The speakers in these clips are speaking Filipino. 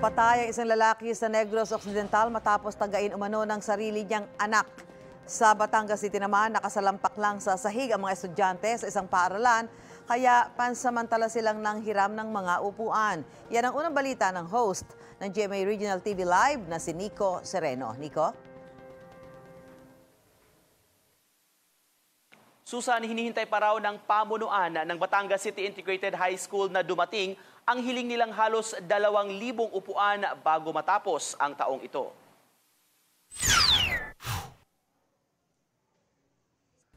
Patay ang isang lalaki sa Negros Occidental matapos tagain umano ng sarili niyang anak. Sa Batangas City naman, nakasalampak lang sa sahig ang mga estudyante sa isang paaralan, kaya pansamantala silang nanghiram ng mga upuan. Yan ang unang balita ng host ng GMA Regional TV Live na si Nico Sereno. Nico? Susan, hinihintay pa raw ng pamunuan ng Batangas City Integrated High School na dumating ang hiling nilang halos 2,000 upuan bago matapos ang taong ito.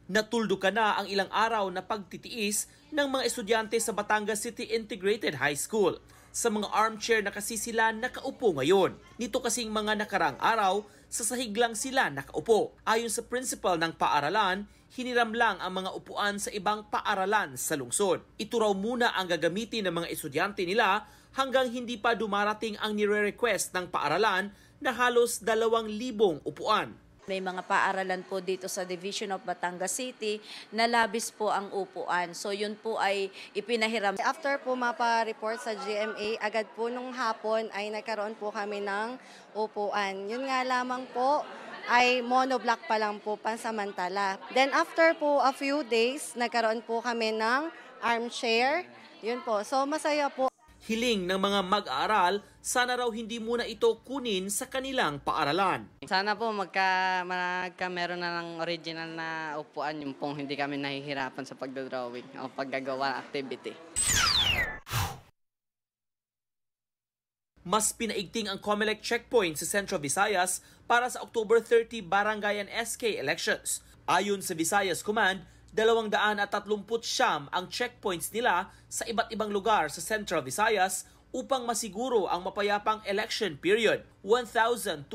Natuldukan na ang ilang araw na pagtitiis ng mga estudyante sa Batangas City Integrated High School. Sa mga armchair na kasi sila nakaupo ngayon. Nito kasing mga nakarang araw, sa sahig lang sila nakaupo. Ayon sa principal ng paaralan, hiniram lang ang mga upuan sa ibang paaralan sa lungsod. Ito raw muna ang gagamitin ng mga estudyante nila hanggang hindi pa dumarating ang nire-request ng paaralan na halos 2,000 upuan. May mga paaralan po dito sa Division of Batangas City na labis po ang upuan. So yun po ay ipinahiram. After po mapa-report sa GMA, agad po nung hapon ay nagkaroon po kami ng upuan. Yun nga lamang po ay monoblock pa lang po pansamantala. Then after po a few days, nagkaroon po kami ng armchair. Yun po. So masaya po. Hiling ng mga mag-aaral, sana raw hindi muna ito kunin sa kanilang paaralan. Sana po meron na ng original na upuan, yung pong hindi kami nahihirapan sa pagdodrawing o paggagawa activity. Mas pinaigting ang COMELEC checkpoint sa Central Visayas para sa October 30 Barangay and SK elections. Ayon sa Visayas Command, 239 ang checkpoints nila sa iba't ibang lugar sa Central Visayas upang masiguro ang mapayapang election period. 1,297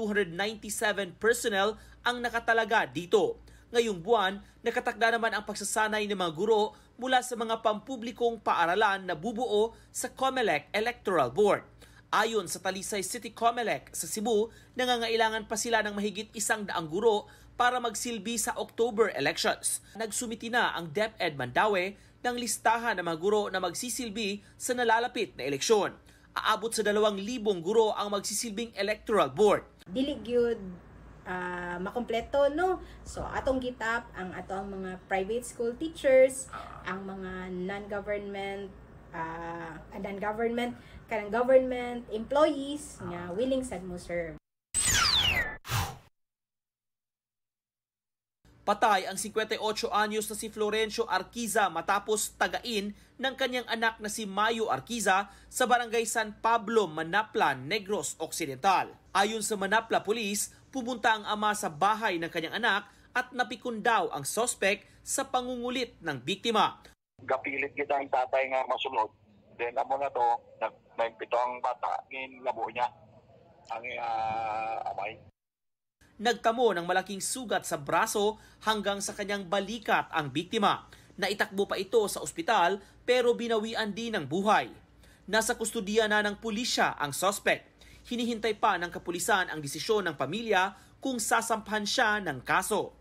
personnel ang nakatalaga dito. Ngayong buwan, nakatakda naman ang pagsasanay ng mga guro mula sa mga pampublikong paaralan na bubuo sa COMELEC Electoral Board. Ayon sa Talisay City COMELEC sa Cebu, nangangailangan pa sila ng mahigit 100 guro para magsilbi sa October elections. Nagsumiti na ang DepEd Mandaue ng listahan ng mga guro na magsisilbi sa nalalapit na eleksyon. Aabot sa 2,000 guro ang magsisilbing electoral board. Dili gyud makompleto, no? So atong gitap ang mga private school teachers, ang mga non-government kanang government employees nga willing sad mo serve. Patay ang 58 anyos na si Florencio Arquiza matapos tagain ng kanyang anak na si Mayo Arquiza sa barangay San Pablo, Manaplan, Negros Occidental. Ayon sa Manapla Police, pumunta ang ama sa bahay ng kanyang anak at napikon daw ang suspect sa pangungulit ng biktima. Gapilit kita ang tatay nga masunod. Then amo na to, may pitong bata, labo niya ang amay. Nagtamo ng malaking sugat sa braso hanggang sa kanyang balikat ang biktima. Naitakbo pa ito sa ospital pero binawian din ng buhay. Nasa kustudiya na ng pulisya ang suspect. Hinihintay pa ng kapulisan ang desisyon ng pamilya kung sasampahan siya ng kaso.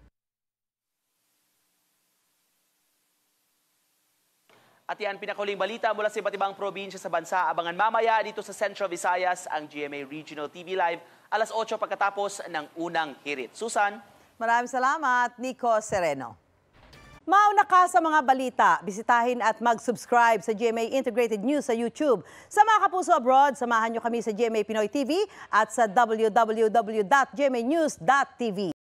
At yan, pinakahuling balita mula sa iba't ibang probinsya sa bansa. Abangan mamaya dito sa Central Visayas ang GMA Regional TV Live, alas 8 pagkatapos ng unang hirit. Susan? Maraming salamat, Nico Sereno. Mauna ka sa mga balita, bisitahin at mag-subscribe sa GMA Integrated News sa YouTube. Sa mga kapuso abroad, samahan nyo kami sa GMA Pinoy TV at sa www.gmanews.tv.